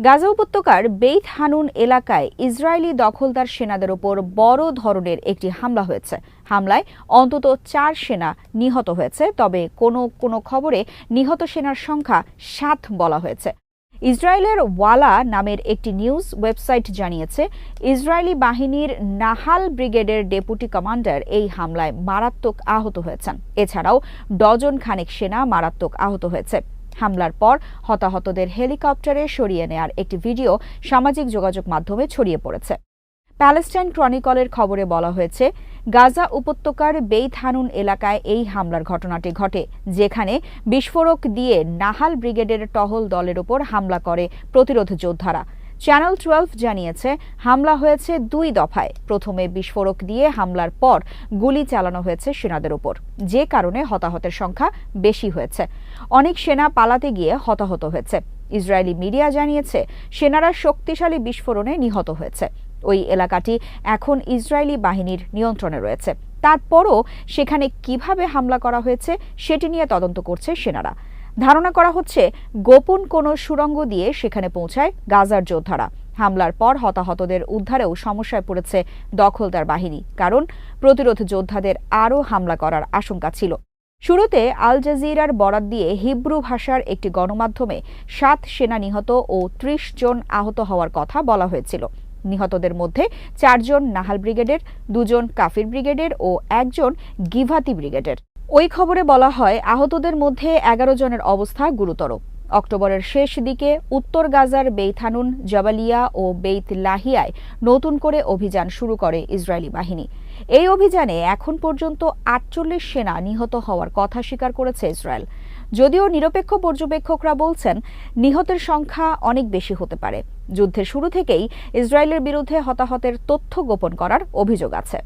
গাজা উপত্যকার বেইত হানুন এলাকায় ইসরায়েলি দখলদার সেনাদের ওপর বড় ধরনের একটি হামলা হয়েছে। হামলায় অন্তত ৪ সেনা নিহত হয়েছে, তবে কোনো কোনো খবরে নিহত সেনার সংখ্যা ৭ বলা হয়েছে। ইসরায়েলের ওয়ালা নামের একটি নিউজ ওয়েবসাইট জানিয়েছে, ইসরায়েলি বাহিনীর নাহাল ব্রিগেডের ডেপুটি কমান্ডার এই হামলায় মারাত্মক আহত হয়েছেন। এছাড়াও ডজন খানেক সেনা মারাত্মক আহত হয়েছে। হামলার পর হতাহতদের হেলিকপ্টারে সরিয়ে নেয়ার একটি ভিডিও সামাজিক যোগাযোগ মাধ্যমে ছড়িয়ে পড়েছে। প্যালেস্টাইন ক্রনিকলের খবরে বলা হয়েছে, গাজা উপত্যকার বেইত হানুন এলাকায় এই হামলার ঘটনাটি ঘটে, যেখানে বিস্ফোরক দিয়ে নাহাল ব্রিগেডের টহল দলের ওপর হামলা করে প্রতিরোধ যোদ্ধারা। চ্যানেল 12 জানিয়েছে, হামলা হয়েছে 2 দফায়। প্রথমে বিস্ফোরক দিয়ে হামলার পর গুলি চালানো হয়েছে সেনাদের ওপর, যে কারণে হতাহতের সংখ্যা বেশি হয়েছে। অনেক সেনা পালাতে গিয়ে হতাহত হয়েছে। ইসরায়েলি মিডিয়া জানিয়েছে, সেনারা শক্তিশালী বিস্ফোরণে নিহত হয়েছে। ওই এলাকাটি এখন ইসরায়েলি বাহিনীর নিয়ন্ত্রণে রয়েছে। তারপরও সেখানে কিভাবে হামলা করা হয়েছে সেটি নিয়ে তদন্ত করছে সেনারা। ধারণা করা হচ্ছে, গোপন কোনো সুড়ঙ্গ দিয়ে সেখানে পৌঁছায় গাজার যোদ্ধারা। হামলার পর হতাহতদের উদ্ধারেও সমস্যায় পড়েছে দখলদার বাহিনী, কারণ প্রতিরোধ যোদ্ধাদের আরও হামলা করার আশঙ্কা ছিল। শুরুতে আল জাজিরার বরাত দিয়ে হিব্রু ভাষার একটি গণমাধ্যমে 7 সেনা নিহত ও 30 জন আহত হওয়ার কথা বলা হয়েছিল। নিহতদের মধ্যে 4 জন নাহাল ব্রিগেডের, 2 জন কাফির ব্রিগেডের ও 1 জন গিভাতি ব্রিগেডের। ওই খবরে বলা হয়, আহতদের মধ্যে 11 জনের অবস্থা গুরুতর। অক্টোবরের শেষ দিকে উত্তর গাজার বেইত হানুন, জাবালিয়া ও বেইত লাহিয়ায় নতুন করে অভিযান শুরু করে ইসরায়েলি বাহিনী। এই অভিযানে এখন পর্যন্ত 48 সেনা নিহত হওয়ার কথা স্বীকার করেছে ইসরায়েল। যদিও নিরপেক্ষ পর্যবেক্ষকরা বলছেন, নিহতের সংখ্যা অনেক বেশি হতে পারে। যুদ্ধের শুরু থেকেই ইসরায়েলের বিরুদ্ধে হতাহতের তথ্য গোপন করার অভিযোগ আছে।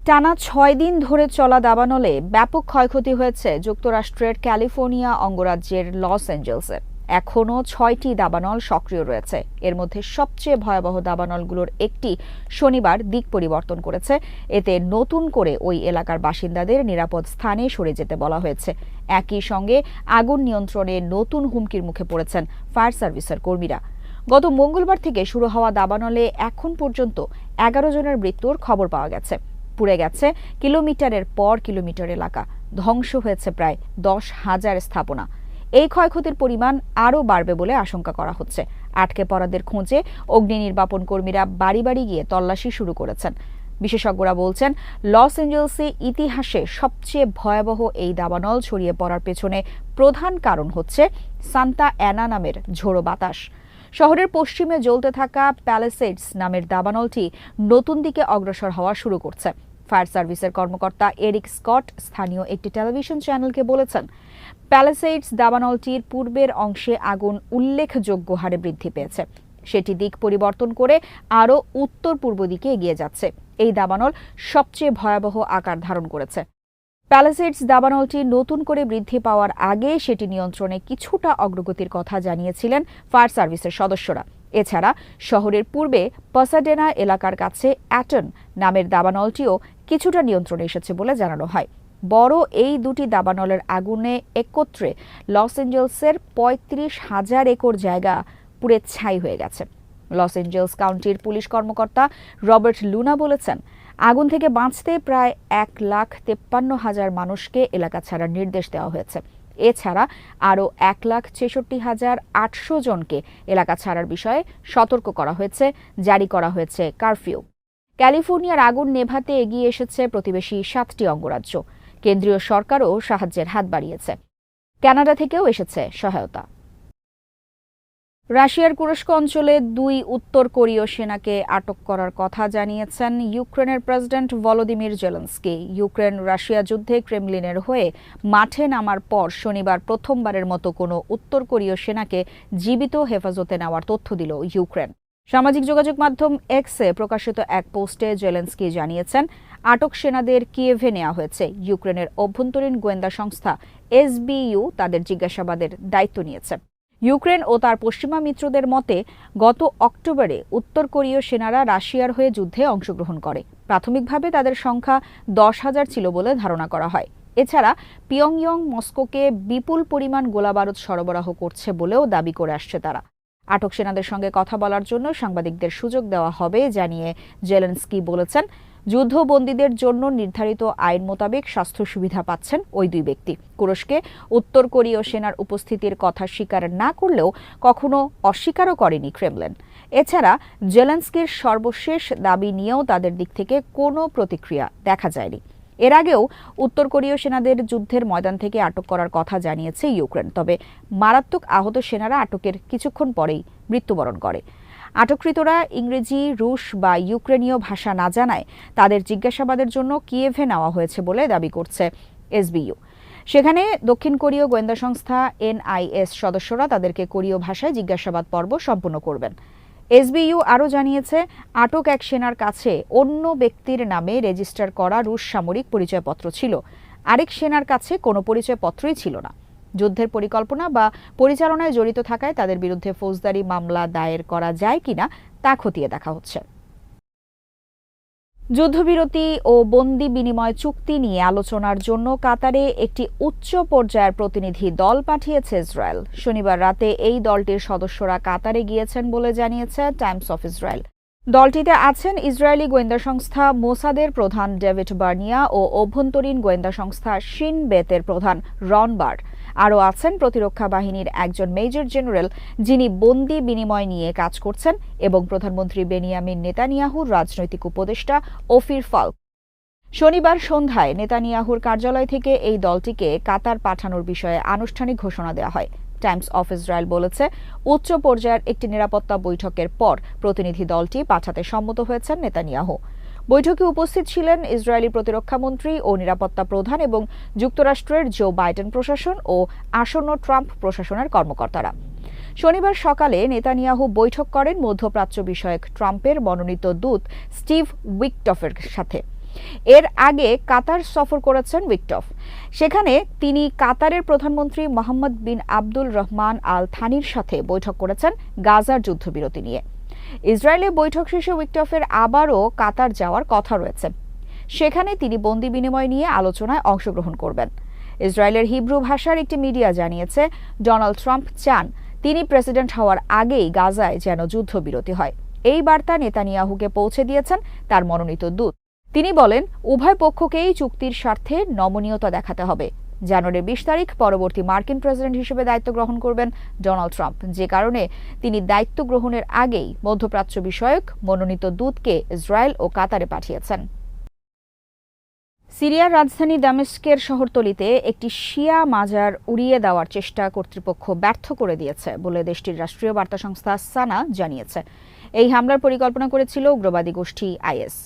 টানা 6 দিন ধরে চলা দাবানলে ব্যাপক ক্ষয়ক্ষতি হয়েছে যুক্তরাষ্ট্রের ক্যালিফোর্নিয়া অঙ্গরাজ্যের লস অ্যাঞ্জেলসে। এখনও 6টি দাবানল সক্রিয় রয়েছে। এর মধ্যে সবচেয়ে ভয়াবহ দাবানলগুলোর একটি শনিবার দিক পরিবর্তন করেছে। এতে নতুন করে ওই এলাকার বাসিন্দাদের নিরাপদ স্থানে সরে যেতে বলা হয়েছে। একই সঙ্গে আগুন নিয়ন্ত্রণে নতুন হুমকির মুখে পড়েছেন ফায়ার সার্ভিসের কর্মীরা। গত মঙ্গলবার থেকে শুরু হওয়া দাবানলে এখন পর্যন্ত 11 জনের মৃত্যুর খবর পাওয়া গেছে। পুড়ে গেছে কিলোমিটারের পর কিলোমিটার এলাকা, ধ্বংস হয়েছে প্রায় 10,000 স্থাপনা। এই ক্ষয়ক্ষতির পরিমাণ আরও বাড়বে বলে আশঙ্কা করা হচ্ছে। আটকে পড়াদের খোঁজে অগ্নি নির্বাপন কর্মীরা বাড়ি বাড়ি গিয়ে তল্লাশি শুরু করেছেন। বিশেষজ্ঞরা বলছেন, লস অ্যাঞ্জেলসে ইতিহাসে সবচেয়ে ভয়াবহ এই দাবানল ছড়িয়ে পড়ার পেছনে প্রধান কারণ হচ্ছে সান্তা অ্যানা নামের ঝোড়ো বাতাস। শহরের পশ্চিমে জ্বলতে থাকা প্যালেসেডস নামের দাবানলটি নতুন দিকে অগ্রসর হওয়া শুরু করছে। ফায়ার সার্ভিসের কর্মকর্তা এরিক স্কট স্থানীয় একটি টেলিভিশন চ্যানেলকে বলেছেন, প্যালেসেডস দাবানলটির পূর্বের অংশে আগুন উল্লেখযোগ্য হারে বৃদ্ধি পেয়েছে। সেটি দিক পরিবর্তন করে আরও উত্তর পূর্ব দিকে এগিয়ে যাচ্ছে। এই দাবানল সবচেয়ে ভয়াবহ আকার ধারণ করেছে। প্যালেসেডস দাবানলটি নতুন করে বৃদ্ধি পাওয়ার আগে সেটি নিয়ন্ত্রণে কিছুটা অগ্রগতির কথা জানিয়েছিলেন ফায়ার সার্ভিসের সদস্যরা। এছাড়া শহরের পূর্বে পাসাডেনা এলাকার কাছে অ্যাটন নামের দাবানলটিও কিছুটা নিয়ন্ত্রণে এসেছে বলে জানানো হয়। বড় এই দুটি দাবানলের আগুনে একত্রে লস অ্যাঞ্জেলসের 35,000 একর জায়গা পুড়ে ছাই হয়ে গেছে। লস অ্যাঞ্জেলস কাউন্টির পুলিশ কর্মকর্তা রবার্ট লুনা বলেছেন, আগুন থেকে বাঁচতে প্রায় 1,53,000 মানুষকে এলাকা ছাড়ার নির্দেশ দেওয়া হয়েছে। এছাড়া আরও 1,66,800 জনকে এলাকা ছাড়ার বিষয়ে সতর্ক করা হয়েছে, জারি করা হয়েছে কারফিউ। ক্যালিফোর্নিয়ার আগুন নেভাতে এগিয়ে এসেছে প্রতিবেশী 7টি অঙ্গরাজ্য। কেন্দ্রীয় সরকারও সাহায্যের হাত বাড়িয়েছে। কানাডা থেকেও এসেছে সহায়তা। রাশিয়ার কুরস্ক অঞ্চলে 2 উত্তর কোরীয় সেনাকে আটক করার কথা জানিয়েছেন ইউক্রেনের president Volodymyr Zelensky. Ukraine Russia যুদ্ধে ক্রেমলিনের হয়ে মাঠে নামার পর শনিবার প্রথমবারের মতো কোনো উত্তর কোরীয় সেনাকে জীবিত হেফাজতে নেওয়ার তথ্য দিল ইউক্রেন। সামাজিক যোগাযোগ মাধ্যম এক্সে প্রকাশিত এক পোস্টে জেলেনস্কি জানিয়েছেন, আটক সেনাদের কিয়েভে নেওয়া হয়েছে। ইউক্রেনের অভ্যন্তরীণ গোয়েন্দা সংস্থা এসবিইউ তাদের জিজ্ঞাসাবাদের দায়িত্ব নিয়েছে। ইউক্রেন ও তার পশ্চিমা মিত্রদের মতে, গত অক্টোবরে উত্তর কোরীয় সেনারা রাশিয়ার হয়ে যুদ্ধে অংশগ্রহণ করে। প্রাথমিকভাবে তাদের সংখ্যা 10,000 ছিল বলে ধারণা করা হয়। এছাড়া পিয়ংইয়ং মস্কোকে বিপুল পরিমাণ গোলাবারুদ সরবরাহ করছে বলেও দাবি করে আসছে তারা। আটক সেনাদের সঙ্গে কথা বলার জন্য সাংবাদিকদের সুযোগ দেওয়া হবে জানিয়ে জেলেনস্কি বলেছেন, যুদ্ধবন্দীদের জন্য নির্ধারিত আইন মোতাবেক স্বাস্থ্য সুবিধা পাচ্ছেন ওই দুই ব্যক্তি। তুরস্কে উত্তর কোরীয় সেনার উপস্থিতির কথা স্বীকার না করলেও কখনো অস্বীকারও করেনি ক্রেমলিন। এছাড়া জেলেনস্কির সর্বশেষ দাবি নিয়েও তাদের দিক থেকে কোনো প্রতিক্রিয়া দেখা যায়নি। এর আগেও উত্তর কোরীয় সেনাদের যুদ্ধের ময়দান থেকে আটক করার কথা জানিয়েছে ইউক্রেন, তবে মারাত্মক আহত সেনারা আটকের কিছুক্ষণ পরেই মৃত্যুবরণ করে। আটককৃতরা ইংরেজি, রুশ বা ইউক্রেনীয় ভাষা না জানায় তাদের জিজ্ঞাসাবাদের জন্য কিয়েভে নেওয়া হয়েছে বলে দাবি করছে এসবিইউ। সেখানে দক্ষিণ কোরীয় গোয়েন্দা সংস্থা এনআইএস সদস্যরা তাদেরকে কোরীয় ভাষায় জিজ্ঞাসাবাদ পর্ব সম্পন্ন করবেন। এসবিইউ আরও জানিয়েছে, আটক এক সেনার কাছে অন্য ব্যক্তির নামে রেজিস্টার করা রুশ সামরিক পরিচয়পত্র ছিল, আরেক সেনার কাছে কোনো পরিচয়পত্রই ছিল না। যুদ্ধের পরিকল্পনা বা পরিচালনায় জড়িত থাকায় তাদের বিরুদ্ধে ফৌজদারি মামলা দায়ের করা যায় কিনা তা খতিয়ে দেখা হচ্ছে। যুদ্ধবিরতি ও বন্দি বিনিময় চুক্তি নিয়ে আলোচনার জন্য কাতারে একটি উচ্চ পর্যায়ের প্রতিনিধি দল পাঠিয়েছে ইসরায়েল। শনিবার রাতে এই দলটির সদস্যরা কাতারে গিয়েছেন বলে জানিয়েছে টাইমস অফ ইসরায়েল। দলটিতে আছেন ইসরায়েলি গোয়েন্দা সংস্থা মোসাদের প্রধান ডেভিড বার্নিয়া ও অভ্যন্তরীণ গোয়েন্দা সংস্থা শিন বেতের প্রধান রন বার। আরও আছেন প্রতিরক্ষা বাহিনীর একজন মেজর জেনারেল, যিনি বন্দি বিনিময় নিয়ে কাজ করছেন, এবং প্রধানমন্ত্রী বেনিয়ামিন নেতানিয়াহুর রাজনৈতিক উপদেষ্টা ওফির ফাল্ক। শনিবার সন্ধ্যায় নেতানিয়াহুর কার্যালয় থেকে এই দলটিকে কাতার পাঠানোর বিষয়ে আনুষ্ঠানিক ঘোষণা দেওয়া হয়। টাইমস অফ ইসরায়েল বলেছে, উচ্চ পর্যায়ের একটি নিরাপত্তা বৈঠকের পর প্রতিনিধি দলটি পাঠাতে সম্মত হয়েছেন নেতানিয়াহু। বৈঠকে উপস্থিত ছিলেন ইসরায়েলি প্রতিরক্ষামন্ত্রী ও নিরাপত্তা প্রধান এবং যুক্তরাষ্ট্রের জো বাইডেন প্রশাসন ও আসন্ন ট্রাম্প প্রশাসনের কর্মকর্তারা। শনিবার সকালে নেতানিয়াহু বৈঠক করেন মধ্যপ্রাচ্য বিষয়ক ট্রাম্পের মনোনীত দূত স্টিভ উইকটফের সাথে। এর আগে কাতার সফর করেছেন উইকটফ। সেখানে তিনি কাতারের প্রধানমন্ত্রী মোহাম্মদ বিন আব্দুল রহমান আল থানির সাথে বৈঠক করেছেন গাজার যুদ্ধবিরতি নিয়ে। ইসরায়েলে বৈঠক শেষে উইকটফের আবারও কাতার যাওয়ার কথা রয়েছে। সেখানে তিনি বন্দি বিনিময় নিয়ে আলোচনায় অংশগ্রহণ করবেন। ইসরায়েলের হিব্রু ভাষার একটি মিডিয়া জানিয়েছে, ডোনাল্ড ট্রাম্প চান তিনি প্রেসিডেন্ট হওয়ার আগেই গাজায় যেন যুদ্ধবিরতি হয়। এই বার্তা নেতানিয়াহুকে পৌঁছে দিয়েছেন তার মনোনীত দূত। তিনি বলেন, উভয় পক্ষকেই চুক্তির স্বার্থে নমনীয়তা দেখাতে হবে। জানুয়ারির 20 তারিখ পরবর্তী মার্কিন প্রেসিডেন্ট হিসেবে দায়িত্ব গ্রহণ করবেন ডোনাল্ড ট্রাম্প, যে কারণে তিনি দায়িত্ব গ্রহণের আগেই মধ্যপ্রাচ্য বিষয়ক মনোনীত দূতকে ইসরায়েল ও কাতারে পাঠিয়েছেন। সিরিয়ার রাজধানী দামেস্কের শহরতলিতে একটি শিয়া মাজার উড়িয়ে দেওয়ার চেষ্টা কর্তৃপক্ষ ব্যর্থ করে দিয়েছে বলে দেশটির রাষ্ট্রীয় বার্তা সংস্থা সানা জানিয়েছে। এই হামলার পরিকল্পনা করেছিল উগ্রবাদী গোষ্ঠী আইএস।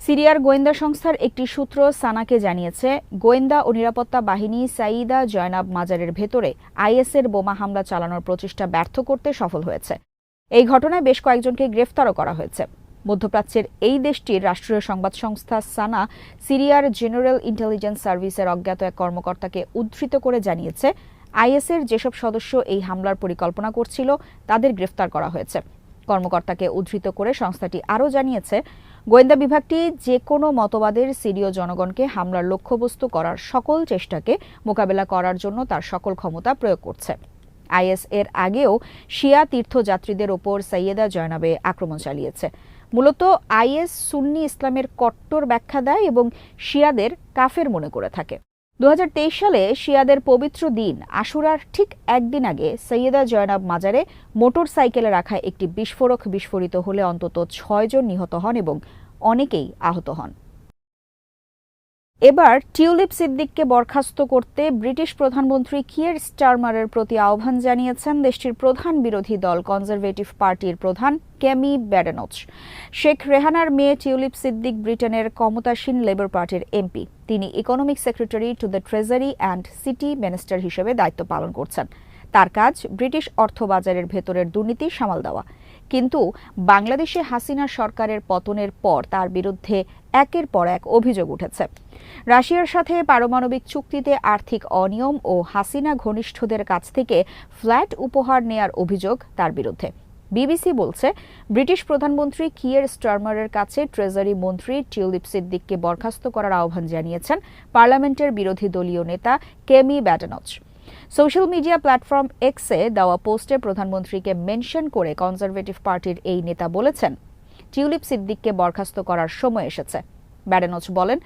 সিরিয়ার গোয়েন্দা সংস্থার একটি সূত্র সানাকে জানিয়েছে, গোয়েন্দা ও নিরাপত্তা বাহিনী সাইয়িদা জয়নাব মাজারের ভেতরে আইএসের বোমা হামলা চালানোর প্রচেষ্টা ব্যর্থ করতে সফল হয়েছে। এই ঘটনায় বেশ কয়েকজনকে গ্রেফতারও করা হয়েছে। মধ্যপ্রাচ্যের এই দেশটির রাষ্ট্রীয় সংবাদ সংস্থা সানা সিরিয়ার জেনারেল ইন্টেলিজেন্স সার্ভিসের অজ্ঞাত এক কর্মকর্তাকে উদ্ধৃত করে জানিয়েছে, আইএসের যেসব সদস্য এই হামলার পরিকল্পনা করছিল তাদের গ্রেফতার করা হয়েছে। কর্মকর্তাকে উদ্ধৃত করে সংস্থাটি আরও জানিয়েছে, গোয়েন্দা বিভাগটি যে কোনো মতবাদের সিরীয় জনগণকে হামলার লক্ষ্যবস্তু করার সকল চেষ্টাকে মোকাবেলা করার জন্য তার সকল ক্ষমতা প্রয়োগ করছে। আইএস এর আগেও শিয়া তীর্থযাত্রীদের ওপর সাইয়েদা জয়নাবে আক্রমণ চালিয়েছে। মূলত আইএস সুন্নি ইসলামের কট্টর ব্যাখ্যা দেয় এবং শিয়াদের কাফের মনে করে থাকে। 2023 সালে শিয়াদের পবিত্র দিন আশুরার ঠিক একদিন আগে সৈয়দা জয়নাব মাজারে মোটর সাইকেলে রাখা একটি বিস্ফোরক বিস্ফোরিত হলে অন্তত 6 জন নিহত হন এবং অনেকেই আহত হন। এবার টিউলিপ সিদ্দিককে বরখাস্ত করতে ব্রিটিশ প্রধানমন্ত্রী কিয়ার স্টারমারের প্রতি আহ্বান জানিয়েছেন দেশটির প্রধান বিরোধী দল কনজারভেটিভ পার্টির প্রধান কেমি ব্যাডেনচ। শেখ রেহানার মেয়ে টিউলিপ সিদ্দিক ব্রিটেনের ক্ষমতাসীন লেবার পার্টির এমপি। তিনি economic secretary to the treasury and city minister হিসেবে দায়িত্ব পালন করছেন। তার কাজ ব্রিটিশ অর্থবাজারের ভেতরের দুর্নীতি সামাল দেওয়া। কিন্তু বাংলাদেশে হাসিনা সরকারের পতনের পর তার বিরুদ্ধে একের পর এক অভিযোগ উঠেছে। রাশিয়ার সাথে পারমাণবিক চুক্তিতে আর্থিক অনিয়ম ও হাসিনা ঘনিষ্ঠদের কাছ থেকে ফ্ল্যাট উপহার নেয়ার অভিযোগ তার বিরুদ্ধে। বিবিসি বলছে, ব্রিটিশ প্রধানমন্ত্রী কিয়ার স্টারমারের কাছে ট্রেজারি মন্ত্রী টিউলিপ সিদ্দিককে বরখাস্ত করার আহ্বান জানিয়েছেন পার্লামেন্টের বিরোধী দলীয় নেতা কেমি ব্যাডেনচ। সোশ্যাল মিডিয়া প্ল্যাটফর্ম এক্সে দেওয়া পোস্টে প্রধানমন্ত্রীকে মেনশন করে কনজারভেটিভ পার্টির এই নেতা বলেছেন, টিউলিপ সিদ্দিককে বরখাস্ত করার সময় এসেছে। ব্যাডেনচ বলেন,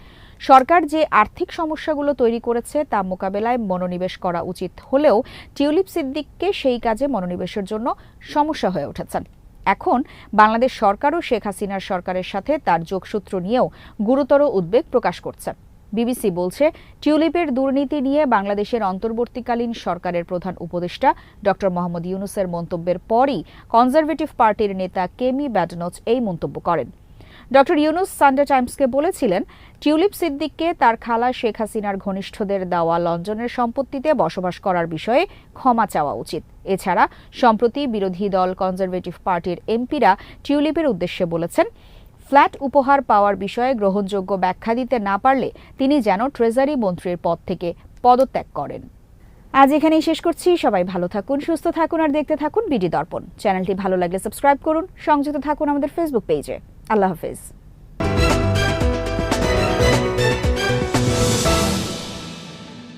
সরকার যে আর্থিক সমস্যাগুলো তৈরি করেছে তা মোকাবেলায় মনোনিবেশ করা উচিত হলেও টিউলিপ সিদ্দিককে সেই কাজে মনোনিবেশের জন্য সমস্যা হয়ে উঠেছেন। এখন বাংলাদেশ সরকারও শেখ হাসিনার সরকারের সাথে তার যোগসূত্র নিয়েও গুরুতর উদ্বেগ প্রকাশ করছে। বিবিসি বলছে, টিউলিপের দুর্নীতি নিয়ে বাংলাদেশের অন্তর্বর্তীকালীন সরকারের প্রধান উপদেষ্টা ড মোহাম্মদ ইউনূসের মন্তব্যের পরই কনজারভেটিভ পার্টির নেতা কেমি ব্যাডেনচ এই মন্তব্য করেন। ড ইউনূস সানডে টাইমসকে বলেছিলেন, টিউলিপ সিদ্দিককে তার খালা শেখ হাসিনার ঘনিষ্ঠদের দেওয়া লন্ডনের সম্পত্তিতে বসবাস করার বিষয়ে ক্ষমা চাওয়া উচিত। এছাড়া সম্প্রতি বিরোধী দল কনজারভেটিভ পার্টির এমপিরা টিউলিপের উদ্দেশ্যে বলেছেন, ফ্ল্যাট উপহার পাওয়ার বিষয়ে গ্রহণযোগ্য ব্যাখ্যা দিতে না পারলে তিনি যেন ট্রেজারি মন্ত্রীর পদ থেকে পদত্যাগ করেন। আজ এখানেই শেষ করছি। সবাই ভালো থাকুন, সুস্থ থাকুন আর দেখতে থাকুন বিডি দর্পণ। চ্যানেলটি ভালো লাগলে সাবস্ক্রাইব করুন, সংযুক্ত থাকুন আমাদের ফেসবুক পেজে। আল্লাহ হাফেজ।